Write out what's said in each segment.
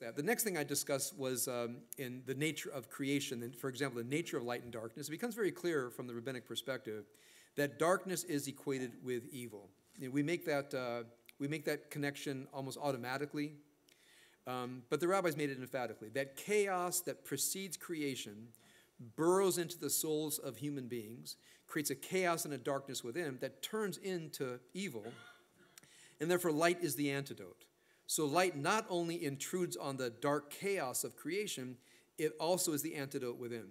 that. The next thing I discussed was in the nature of creation. And for example, the nature of light and darkness. It becomes very clear from the rabbinic perspective that darkness is equated with evil. You know, we make that connection almost automatically, but the rabbis made it emphatically. That chaos that precedes creation burrows into the souls of human beings, creates a chaos and a darkness within that turns into evil, and therefore light is the antidote. So light not only intrudes on the dark chaos of creation, it also is the antidote within.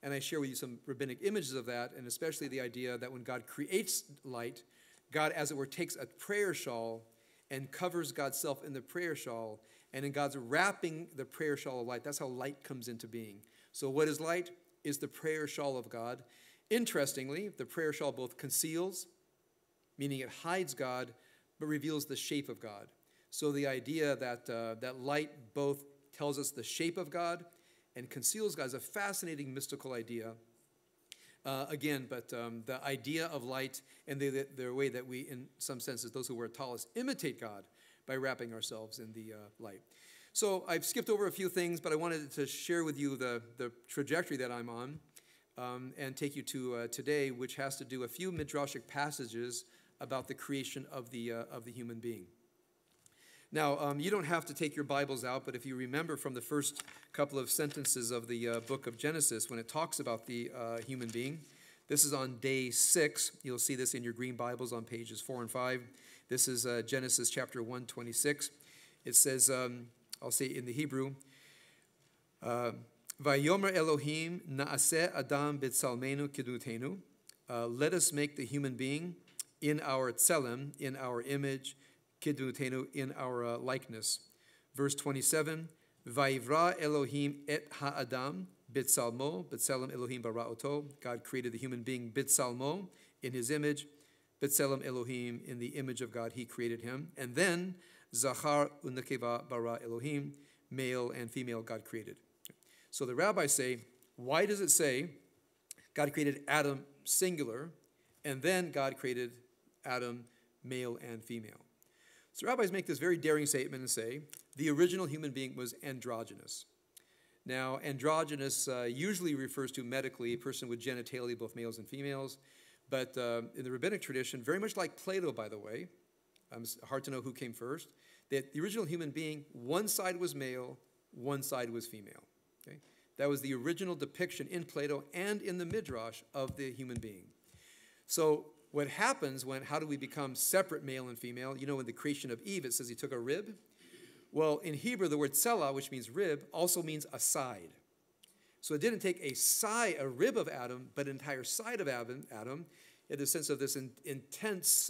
And I share with you some rabbinic images of that, and especially the idea that when God creates light, God, as it were, takes a prayer shawl and covers God's self in the prayer shawl, and in God's wrapping the prayer shawl of light, that's how light comes into being. So what is light? Is the prayer shawl of God. Interestingly, the prayer shawl both conceals, meaning it hides God, but reveals the shape of God. So the idea that light both tells us the shape of God and conceals God is a fascinating mystical idea. But the idea of light and the way that we, in some senses, those who wear talis, imitate God by wrapping ourselves in the light. So I've skipped over a few things, but I wanted to share with you the trajectory that I'm on and take you to today, which has to do a few midrashic passages about the creation of the human being. Now, you don't have to take your Bibles out, but if you remember from the first couple of sentences of the book of Genesis, when it talks about the human being, this is on day 6. You'll see this in your green Bibles on pages 4 and 5. This is Genesis chapter 1:26. It says, I'll say in the Hebrew, Vayomer Elohim naaseh Adam b'tsalmenu kidutenu. Let us make the human being in our tselem, in our image, kidutenu, in our likeness. Verse 27, Vayivra Elohim et ha'adam b'tsalmo, b'tselem Elohim bara'oto. God created the human being b'tsalmo, in his image, b'tselem Elohim, in the image of God, he created him. And then, Zachar u'nekeva bara Elohim, male and female God created. So the rabbis say, why does it say God created Adam singular, and then God created Adam male and female? So rabbis make this very daring statement and say, the original human being was androgynous. Now, androgynous usually refers to medically a person with genitalia, both males and females, but in the rabbinic tradition, very much like Plato, by the way, hard to know who came first, that the original human being, one side was male, one side was female. Okay? That was the original depiction in Plato and in the Midrash of the human being. So what happens how do we become separate male and female? You know, in the creation of Eve, it says he took a rib. Well, in Hebrew, the word tsela, which means rib, also means a side. So it didn't take a rib of Adam, but an entire side of Adam, in the sense of this intense,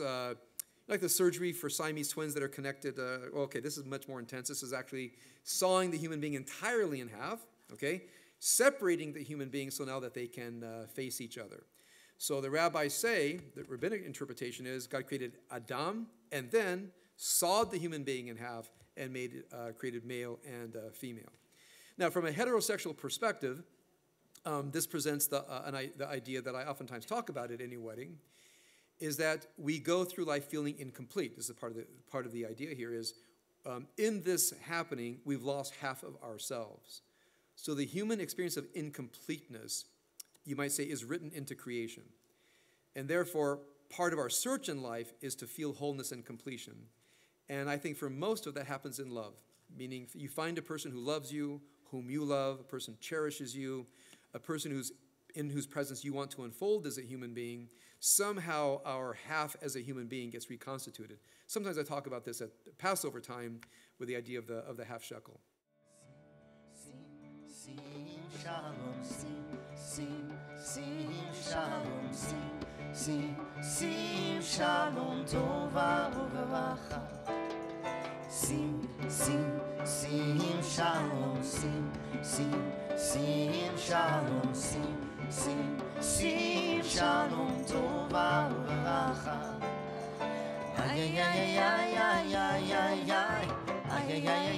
like the surgery for Siamese twins that are connected. This is much more intense. This is actually sawing the human being entirely in half, okay? Separating the human being so now that they can face each other. So the rabbis say, the rabbinic interpretation is, God created Adam and then sawed the human being in half and created male and female. Now, from a heterosexual perspective, this presents the idea that I oftentimes talk about at any wedding, is that we go through life feeling incomplete. This is part of the idea here is, in this happening, we've lost half of ourselves. So the human experience of incompleteness, you might say, is written into creation. And therefore, part of our search in life is to feel wholeness and completion. And I think for most of that happens in love, meaning you find a person who loves you, whom you love, a person cherishes you, a person in whose presence you want to unfold as a human being. Somehow our half as a human being gets reconstituted. Sometimes I talk about this at Passover time with the idea of the half shekel. Sing, shalom, sing, shalom, sing, shalom, tova uveracha. Sing, shalom, sing, shalom, sing, shalom, tova uveracha. Ay, ay, ay, ay, ay, ay, ay, ay, ay, ay,